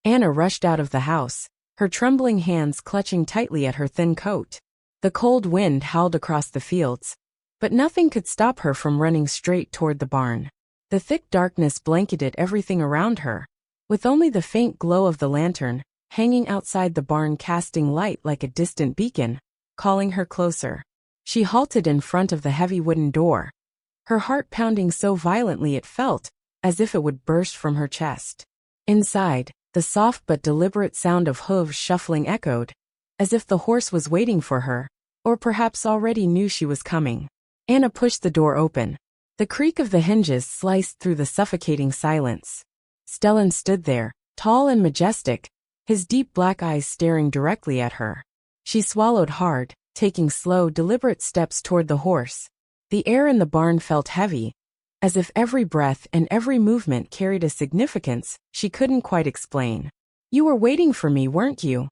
Anna rushed out of the house, her trembling hands clutching tightly at her thin coat. The cold wind howled across the fields, but nothing could stop her from running straight toward the barn. The thick darkness blanketed everything around her, with only the faint glow of the lantern hanging outside the barn casting light like a distant beacon, calling her closer. She halted in front of the heavy wooden door, her heart pounding so violently it felt as if it would burst from her chest. Inside, the soft but deliberate sound of hooves shuffling echoed, as if the horse was waiting for her, or perhaps already knew she was coming. Anna pushed the door open. The creak of the hinges sliced through the suffocating silence. Stellan stood there, tall and majestic, his deep black eyes staring directly at her. She swallowed hard, taking slow, deliberate steps toward the horse. The air in the barn felt heavy, as if every breath and every movement carried a significance she couldn't quite explain. "You were waiting for me, weren't you?"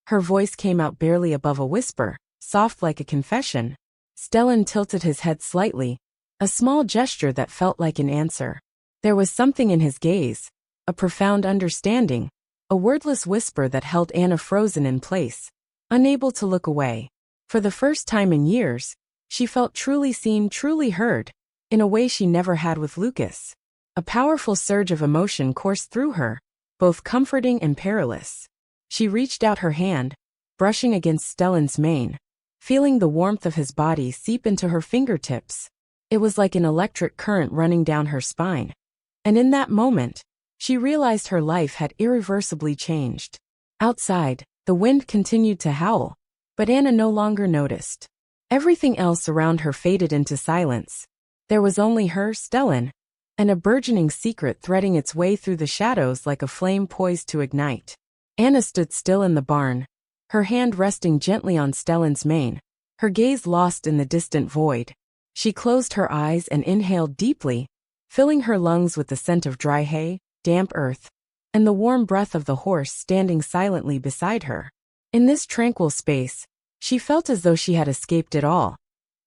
Her voice came out barely above a whisper, soft like a confession. Stellan tilted his head slightly, a small gesture that felt like an answer. There was something in his gaze, a profound understanding, a wordless whisper that held Anna frozen in place, unable to look away. For the first time in years, she felt truly seen, truly heard, in a way she never had with Lucas. A powerful surge of emotion coursed through her, both comforting and perilous. She reached out her hand, brushing against Stellan's mane, feeling the warmth of his body seep into her fingertips. It was like an electric current running down her spine. And in that moment, she realized her life had irreversibly changed. Outside, the wind continued to howl, but Anna no longer noticed. Everything else around her faded into silence. There was only her, Stellan, and a burgeoning secret threading its way through the shadows like a flame poised to ignite. Anna stood still in the barn, her hand resting gently on Stellan's mane, her gaze lost in the distant void. She closed her eyes and inhaled deeply, filling her lungs with the scent of dry hay, damp earth, and the warm breath of the horse standing silently beside her. In this tranquil space, she felt as though she had escaped it all.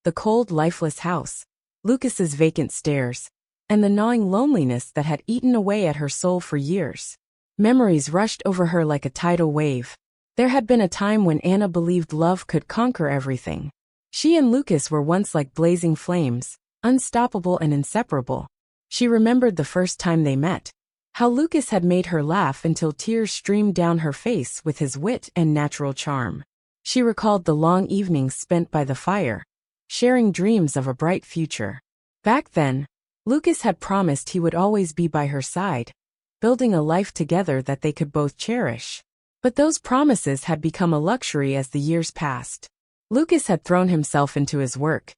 The cold, lifeless house, Lucas's vacant stares, and the gnawing loneliness that had eaten away at her soul for years. Memories rushed over her like a tidal wave. There had been a time when Anna believed love could conquer everything. She and Lucas were once like blazing flames, unstoppable and inseparable. She remembered the first time they met, how Lucas had made her laugh until tears streamed down her face with his wit and natural charm. She recalled the long evenings spent by the fire, sharing dreams of a bright future. Back then, Lucas had promised he would always be by her side, building a life together that they could both cherish. But those promises had become a luxury as the years passed. Lucas had thrown himself into his work.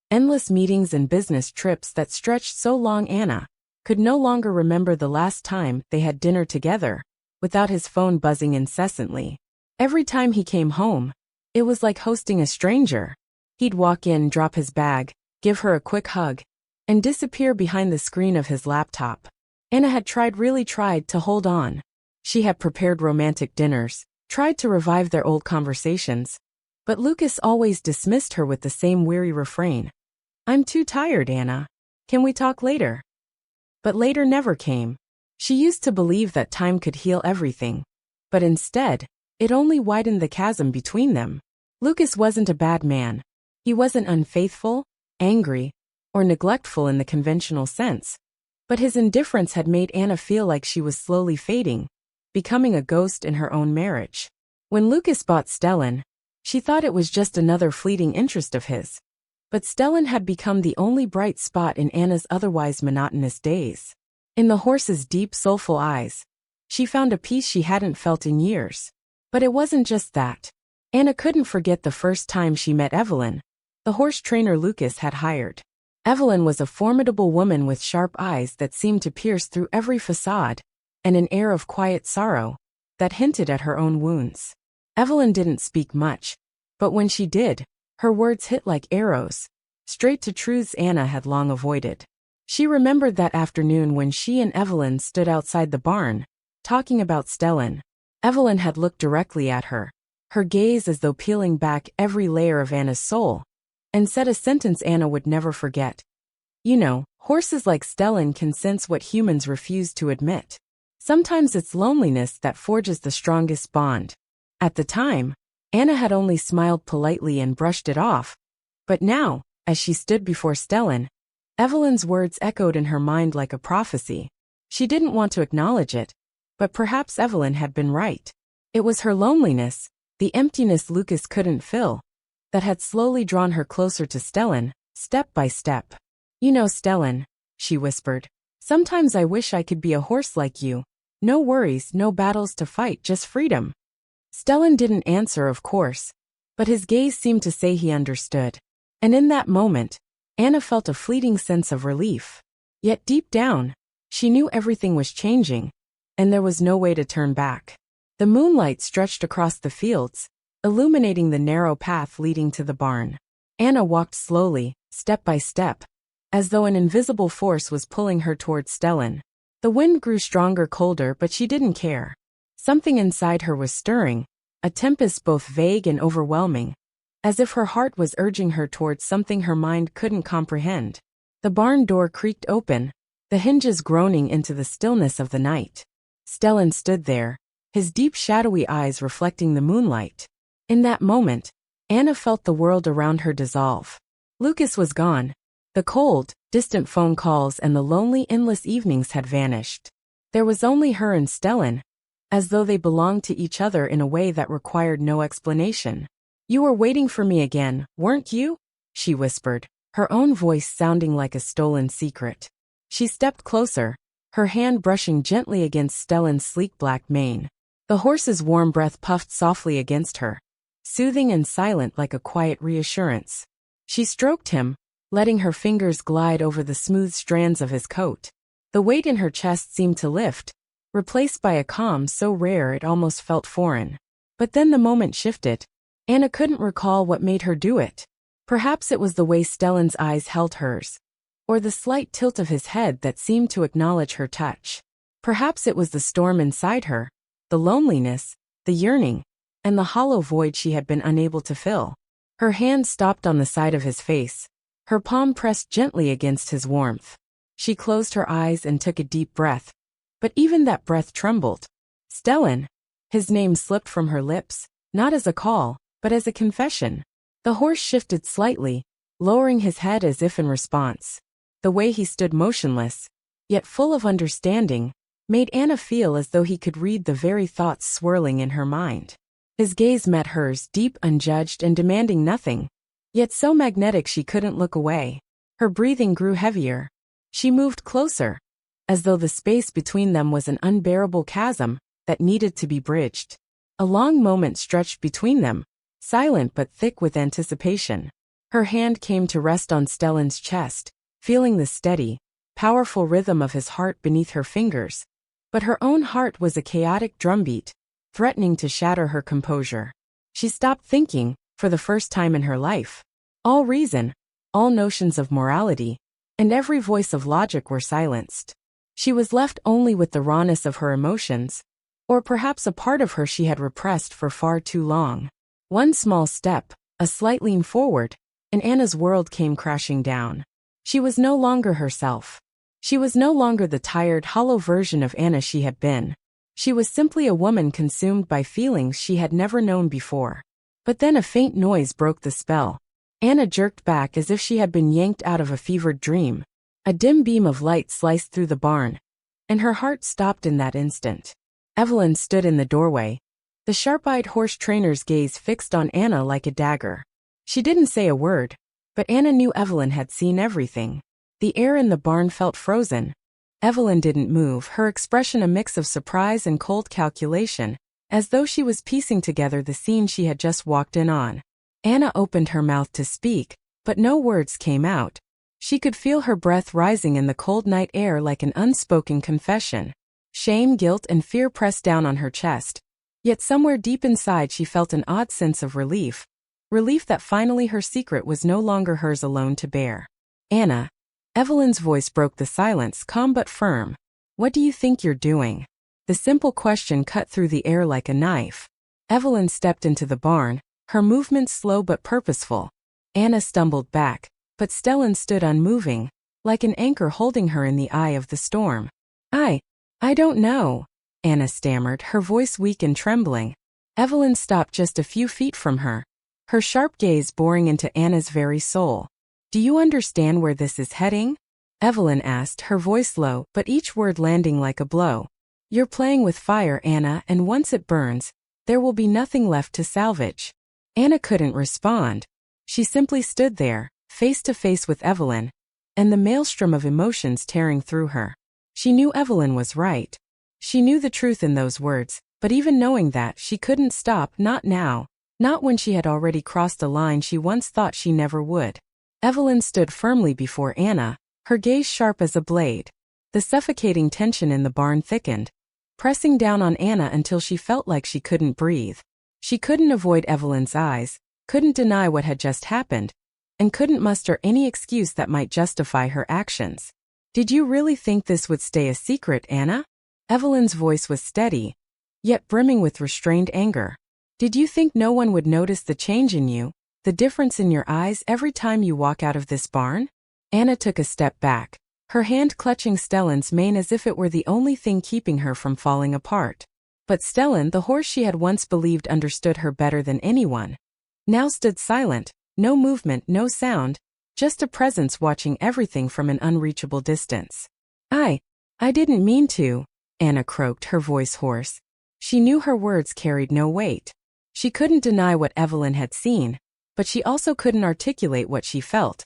Endless meetings and business trips that stretched so long Anna could no longer remember the last time they had dinner together, without his phone buzzing incessantly. Every time he came home, it was like hosting a stranger. He'd walk in, drop his bag, give her a quick hug, and disappear behind the screen of his laptop. Anna had really tried to hold on. She had prepared romantic dinners, tried to revive their old conversations, but Lucas always dismissed her with the same weary refrain. "I'm too tired, Anna. Can we talk later?" But later never came. She used to believe that time could heal everything, but instead, it only widened the chasm between them. Lucas wasn't a bad man. He wasn't unfaithful, angry, or neglectful in the conventional sense. But his indifference had made Anna feel like she was slowly fading, becoming a ghost in her own marriage. When Lucas bought Stellan, she thought it was just another fleeting interest of his. But Stellan had become the only bright spot in Anna's otherwise monotonous days. In the horse's deep, soulful eyes, she found a peace she hadn't felt in years. But it wasn't just that. Anna couldn't forget the first time she met Evelyn, the horse trainer Lucas had hired. Evelyn was a formidable woman with sharp eyes that seemed to pierce through every facade, and an air of quiet sorrow that hinted at her own wounds. Evelyn didn't speak much, but when she did, her words hit like arrows, straight to truths Anna had long avoided. She remembered that afternoon when she and Evelyn stood outside the barn, talking about Stellan. Evelyn had looked directly at her, her gaze as though peeling back every layer of Anna's soul, and said a sentence Anna would never forget. "You know, horses like Stellan can sense what humans refuse to admit." Sometimes it's loneliness that forges the strongest bond. At the time, Anna had only smiled politely and brushed it off. But now, as she stood before Stellan, Evelyn's words echoed in her mind like a prophecy. She didn't want to acknowledge it, but perhaps Evelyn had been right. It was her loneliness, the emptiness Lucas couldn't fill, that had slowly drawn her closer to Stellan, step by step. You know, Stellan, she whispered, sometimes I wish I could be a horse like you. No worries, no battles to fight, just freedom. Stellan didn't answer, of course, but his gaze seemed to say he understood. And in that moment, Anna felt a fleeting sense of relief. Yet deep down, she knew everything was changing, and there was no way to turn back. The moonlight stretched across the fields, illuminating the narrow path leading to the barn. Anna walked slowly, step by step, as though an invisible force was pulling her towards Stellan. The wind grew stronger, colder, but she didn't care. Something inside her was stirring, a tempest both vague and overwhelming, as if her heart was urging her towards something her mind couldn't comprehend. The barn door creaked open, the hinges groaning into the stillness of the night. Stellan stood there, his deep shadowy eyes reflecting the moonlight. In that moment, Anna felt the world around her dissolve. Lucas was gone. The cold, distant phone calls and the lonely, endless evenings had vanished. There was only her and Stellan, as though they belonged to each other in a way that required no explanation. You were waiting for me again, weren't you? She whispered, her own voice sounding like a stolen secret. She stepped closer, her hand brushing gently against Stellan's sleek black mane. The horse's warm breath puffed softly against her, soothing and silent like a quiet reassurance. She stroked him, letting her fingers glide over the smooth strands of his coat. The weight in her chest seemed to lift, replaced by a calm so rare it almost felt foreign. But then the moment shifted. Anna couldn't recall what made her do it. Perhaps it was the way Stellan's eyes held hers, or the slight tilt of his head that seemed to acknowledge her touch. Perhaps it was the storm inside her, the loneliness, the yearning, and the hollow void she had been unable to fill. Her hand stopped on the side of his face, her palm pressed gently against his warmth. She closed her eyes and took a deep breath, but even that breath trembled. Stellan. His name slipped from her lips, not as a call, but as a confession. The horse shifted slightly, lowering his head as if in response. The way he stood motionless, yet full of understanding, made Anna feel as though he could read the very thoughts swirling in her mind. His gaze met hers, deep, unjudged, and demanding nothing, yet so magnetic she couldn't look away. Her breathing grew heavier. She moved closer, as though the space between them was an unbearable chasm that needed to be bridged. A long moment stretched between them, silent but thick with anticipation. Her hand came to rest on Stellan's chest, feeling the steady, powerful rhythm of his heart beneath her fingers. But her own heart was a chaotic drumbeat, threatening to shatter her composure. She stopped thinking, for the first time in her life. All reason, all notions of morality, and every voice of logic were silenced. She was left only with the rawness of her emotions, or perhaps a part of her she had repressed for far too long. One small step, a slight lean forward, and Anna's world came crashing down. She was no longer herself. She was no longer the tired, hollow version of Anna she had been. She was simply a woman consumed by feelings she had never known before. But then a faint noise broke the spell. Anna jerked back as if she had been yanked out of a fevered dream. A dim beam of light sliced through the barn, and her heart stopped in that instant. Evelyn stood in the doorway, the sharp-eyed horse trainer's gaze fixed on Anna like a dagger. She didn't say a word, but Anna knew Evelyn had seen everything. The air in the barn felt frozen. Evelyn didn't move, her expression a mix of surprise and cold calculation, as though she was piecing together the scene she had just walked in on. Anna opened her mouth to speak, but no words came out. She could feel her breath rising in the cold night air like an unspoken confession. Shame, guilt, and fear pressed down on her chest. Yet somewhere deep inside she felt an odd sense of relief. Relief that finally her secret was no longer hers alone to bear. Anna. Evelyn's voice broke the silence, calm but firm. What do you think you're doing? The simple question cut through the air like a knife. Evelyn stepped into the barn, her movements slow but purposeful. Anna stumbled back, but Stellan stood unmoving, like an anchor holding her in the eye of the storm. I don't know, Anna stammered, her voice weak and trembling. Evelyn stopped just a few feet from her, her sharp gaze boring into Anna's very soul. Do you understand where this is heading? Evelyn asked, her voice low, but each word landing like a blow. You're playing with fire, Anna, and once it burns, there will be nothing left to salvage. Anna couldn't respond. She simply stood there, face to face with Evelyn, and the maelstrom of emotions tearing through her. She knew Evelyn was right. She knew the truth in those words, but even knowing that, she couldn't stop, not now, not when she had already crossed a line she once thought she never would. Evelyn stood firmly before Anna, her gaze sharp as a blade. The suffocating tension in the barn thickened, pressing down on Anna until she felt like she couldn't breathe. She couldn't avoid Evelyn's eyes, couldn't deny what had just happened, and couldn't muster any excuse that might justify her actions. Did you really think this would stay a secret, Anna? Evelyn's voice was steady, yet brimming with restrained anger. Did you think no one would notice the change in you, the difference in your eyes every time you walk out of this barn? Anna took a step back, her hand clutching Stellan's mane as if it were the only thing keeping her from falling apart. But Stellan, the horse she had once believed understood her better than anyone, now stood silent, no movement, no sound, just a presence watching everything from an unreachable distance. I didn't mean to, Anna croaked, her voice hoarse. She knew her words carried no weight. She couldn't deny what Evelyn had seen, but she also couldn't articulate what she felt.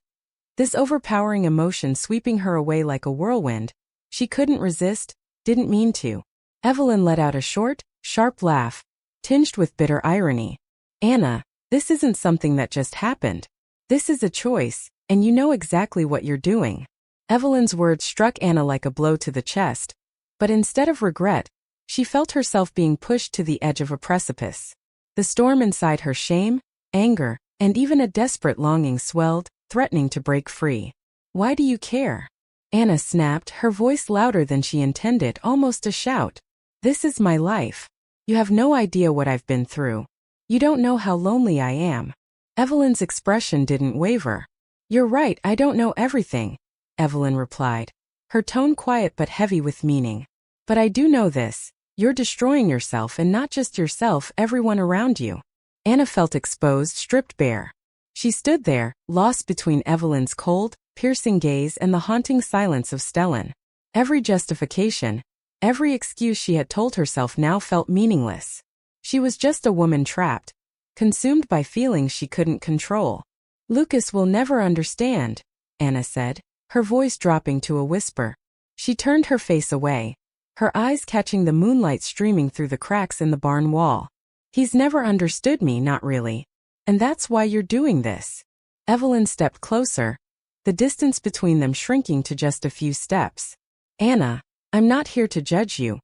This overpowering emotion sweeping her away like a whirlwind. She couldn't resist, didn't mean to. Evelyn let out a short, sharp laugh, tinged with bitter irony. Anna, this isn't something that just happened. This is a choice, and you know exactly what you're doing. Evelyn's words struck Anna like a blow to the chest, but instead of regret, she felt herself being pushed to the edge of a precipice. The storm inside her, shame, anger, and even a desperate longing swelled, threatening to break free. Why do you care? Anna snapped, her voice louder than she intended, almost a shout. This is my life. You have no idea what I've been through. You don't know how lonely I am. Evelyn's expression didn't waver. You're right, I don't know everything, Evelyn replied, her tone quiet but heavy with meaning. But I do know this. You're destroying yourself, and not just yourself, everyone around you. Anna felt exposed, stripped bare. She stood there, lost between Evelyn's cold, piercing gaze and the haunting silence of Stellan. Every justification, every excuse she had told herself now felt meaningless. She was just a woman trapped, consumed by feelings she couldn't control. Lucas will never understand, Anna said, her voice dropping to a whisper. She turned her face away, her eyes catching the moonlight streaming through the cracks in the barn wall. He's never understood me, not really. And that's why you're doing this. Evelyn stepped closer, the distance between them shrinking to just a few steps. Anna, I'm not here to judge you,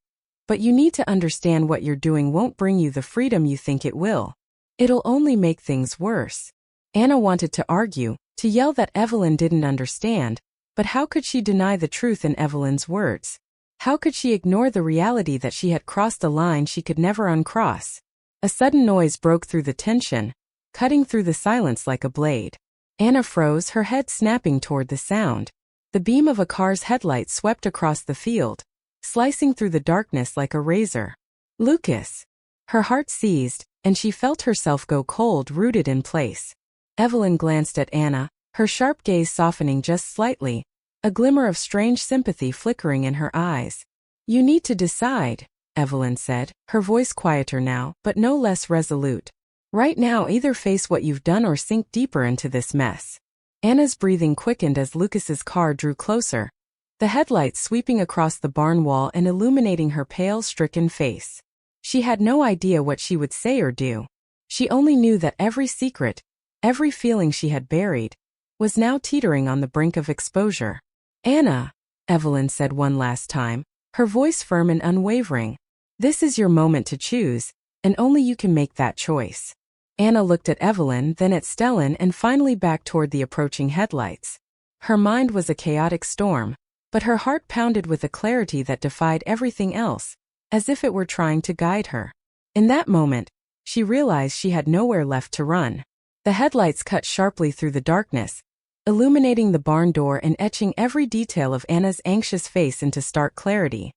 but you need to understand what you're doing won't bring you the freedom you think it will. It'll only make things worse. Anna wanted to argue, to yell that Evelyn didn't understand, but how could she deny the truth in Evelyn's words? How could she ignore the reality that she had crossed a line she could never uncross? A sudden noise broke through the tension, cutting through the silence like a blade. Anna froze, her head snapping toward the sound. The beam of a car's headlight swept across the field, slicing through the darkness like a razor. Lucas! Her heart seized, and she felt herself go cold, rooted in place. Evelyn glanced at Anna, her sharp gaze softening just slightly, a glimmer of strange sympathy flickering in her eyes. You need to decide, Evelyn said, her voice quieter now, but no less resolute. Right now, either face what you've done or sink deeper into this mess. Anna's breathing quickened as Lucas's car drew closer, the headlights sweeping across the barn wall and illuminating her pale, stricken face. She had no idea what she would say or do. She only knew that every secret, every feeling she had buried, was now teetering on the brink of exposure. Anna, Evelyn said one last time, her voice firm and unwavering. This is your moment to choose, and only you can make that choice. Anna looked at Evelyn, then at Stellan, and finally back toward the approaching headlights. Her mind was a chaotic storm, but her heart pounded with a clarity that defied everything else, as if it were trying to guide her. In that moment, she realized she had nowhere left to run. The headlights cut sharply through the darkness, illuminating the barn door and etching every detail of Anna's anxious face into stark clarity.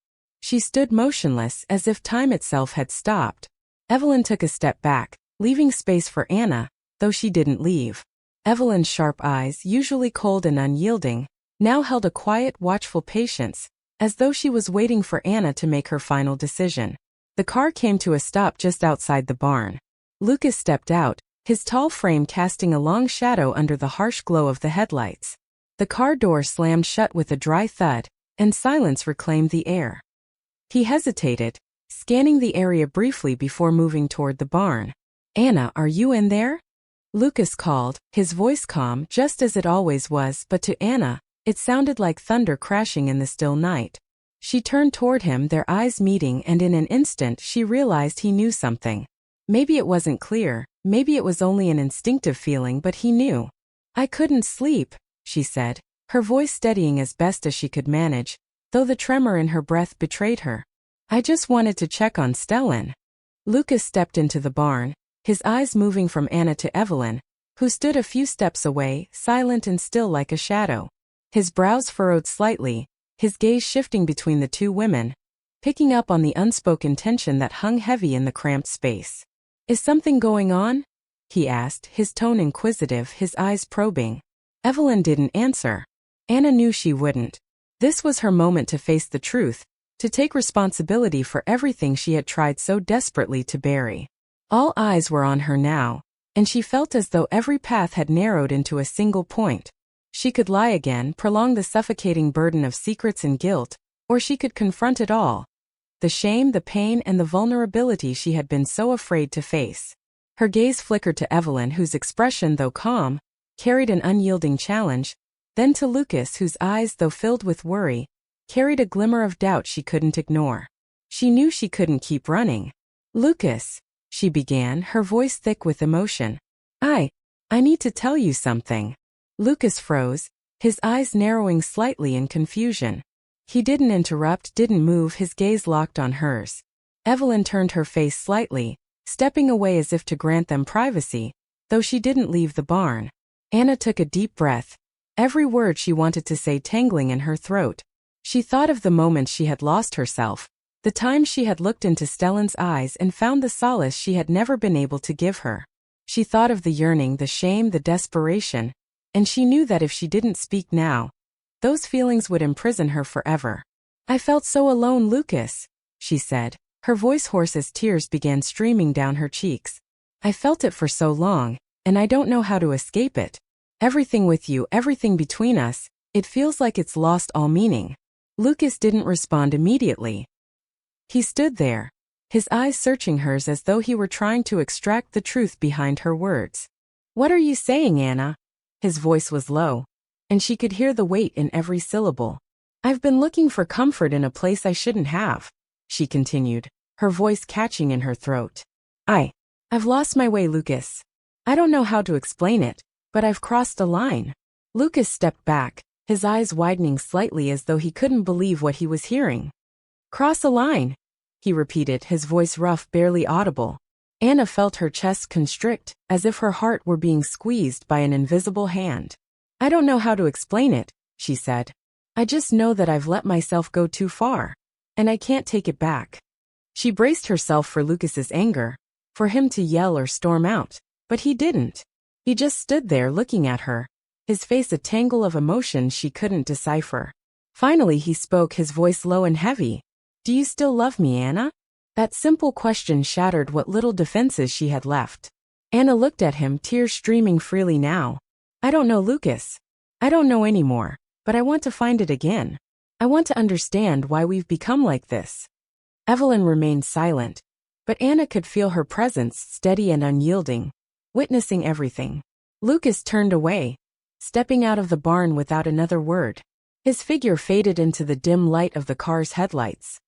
She stood motionless as if time itself had stopped. Evelyn took a step back, leaving space for Anna, though she didn't leave. Evelyn's sharp eyes, usually cold and unyielding, now held a quiet, watchful patience, as though she was waiting for Anna to make her final decision. The car came to a stop just outside the barn. Lucas stepped out, his tall frame casting a long shadow under the harsh glow of the headlights. The car door slammed shut with a dry thud, and silence reclaimed the air. He hesitated, scanning the area briefly before moving toward the barn. "Anna, are you in there?" Lucas called, his voice calm just as it always was, but to Anna, it sounded like thunder crashing in the still night. She turned toward him, their eyes meeting, and in an instant she realized he knew something. Maybe it wasn't clear, maybe it was only an instinctive feeling, but he knew. "I couldn't sleep," she said, her voice steadying as best as she could manage, though the tremor in her breath betrayed her. "I just wanted to check on Stellan." Lucas stepped into the barn, his eyes moving from Anna to Evelyn, who stood a few steps away, silent and still like a shadow. His brows furrowed slightly, his gaze shifting between the two women, picking up on the unspoken tension that hung heavy in the cramped space. "Is something going on?" he asked, his tone inquisitive, his eyes probing. Evelyn didn't answer. Anna knew she wouldn't. This was her moment to face the truth, to take responsibility for everything she had tried so desperately to bury. All eyes were on her now, and she felt as though every path had narrowed into a single point. She could lie again, prolong the suffocating burden of secrets and guilt, or she could confront it all. The shame, the pain, and the vulnerability she had been so afraid to face. Her gaze flickered to Evelyn, whose expression, though calm, carried an unyielding challenge, then to Lucas, whose eyes, though filled with worry, carried a glimmer of doubt she couldn't ignore. She knew she couldn't keep running. "Lucas," she began, her voice thick with emotion. I need to tell you something." Lucas froze, his eyes narrowing slightly in confusion. He didn't interrupt, didn't move, his gaze locked on hers. Evelyn turned her face slightly, stepping away as if to grant them privacy, though she didn't leave the barn. Anna took a deep breath, every word she wanted to say tangling in her throat. She thought of the moments she had lost herself, the times she had looked into Stellan's eyes and found the solace she had never been able to give her. She thought of the yearning, the shame, the desperation, and she knew that if she didn't speak now, those feelings would imprison her forever. "I felt so alone, Lucas," she said, her voice hoarse as tears began streaming down her cheeks. "I felt it for so long, and I don't know how to escape it. Everything with you, everything between us, it feels like it's lost all meaning." Lucas didn't respond immediately. He stood there, his eyes searching hers as though he were trying to extract the truth behind her words. "What are you saying, Anna?" His voice was low, and she could hear the weight in every syllable. "I've been looking for comfort in a place I shouldn't have," she continued, her voice catching in her throat. I've lost my way, Lucas. I don't know how to explain it, but I've crossed a line." Lucas stepped back, his eyes widening slightly as though he couldn't believe what he was hearing. "Cross a line," he repeated, his voice rough, barely audible. Anna felt her chest constrict, as if her heart were being squeezed by an invisible hand. "I don't know how to explain it," she said. "I just know that I've let myself go too far, and I can't take it back." She braced herself for Lucas's anger, for him to yell or storm out, but he didn't. He just stood there looking at her, his face a tangle of emotions she couldn't decipher. Finally he spoke, his voice low and heavy. "Do you still love me, Anna?" That simple question shattered what little defenses she had left. Anna looked at him, tears streaming freely now. "I don't know, Lucas. I don't know anymore, but I want to find it again. I want to understand why we've become like this." Evelyn remained silent, but Anna could feel her presence, steady and unyielding, witnessing everything. Lucas turned away, stepping out of the barn without another word. His figure faded into the dim light of the car's headlights,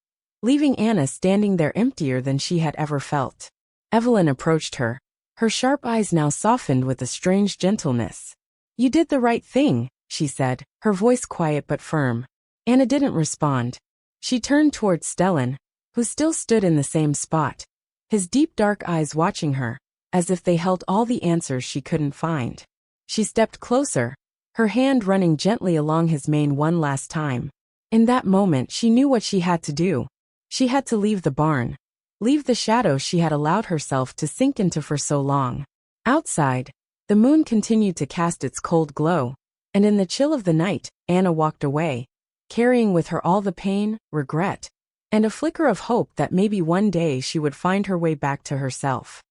leaving Anna standing there emptier than she had ever felt. Evelyn approached her, her sharp eyes now softened with a strange gentleness. "You did the right thing," she said, her voice quiet but firm. Anna didn't respond. She turned towards Stellan, who still stood in the same spot, his deep dark eyes watching her, as if they held all the answers she couldn't find. She stepped closer, her hand running gently along his mane one last time. In that moment she knew what she had to do. She had to leave the barn. Leave the shadow she had allowed herself to sink into for so long. Outside, the moon continued to cast its cold glow, and in the chill of the night, Anna walked away, carrying with her all the pain, regret, and a flicker of hope that maybe one day she would find her way back to herself.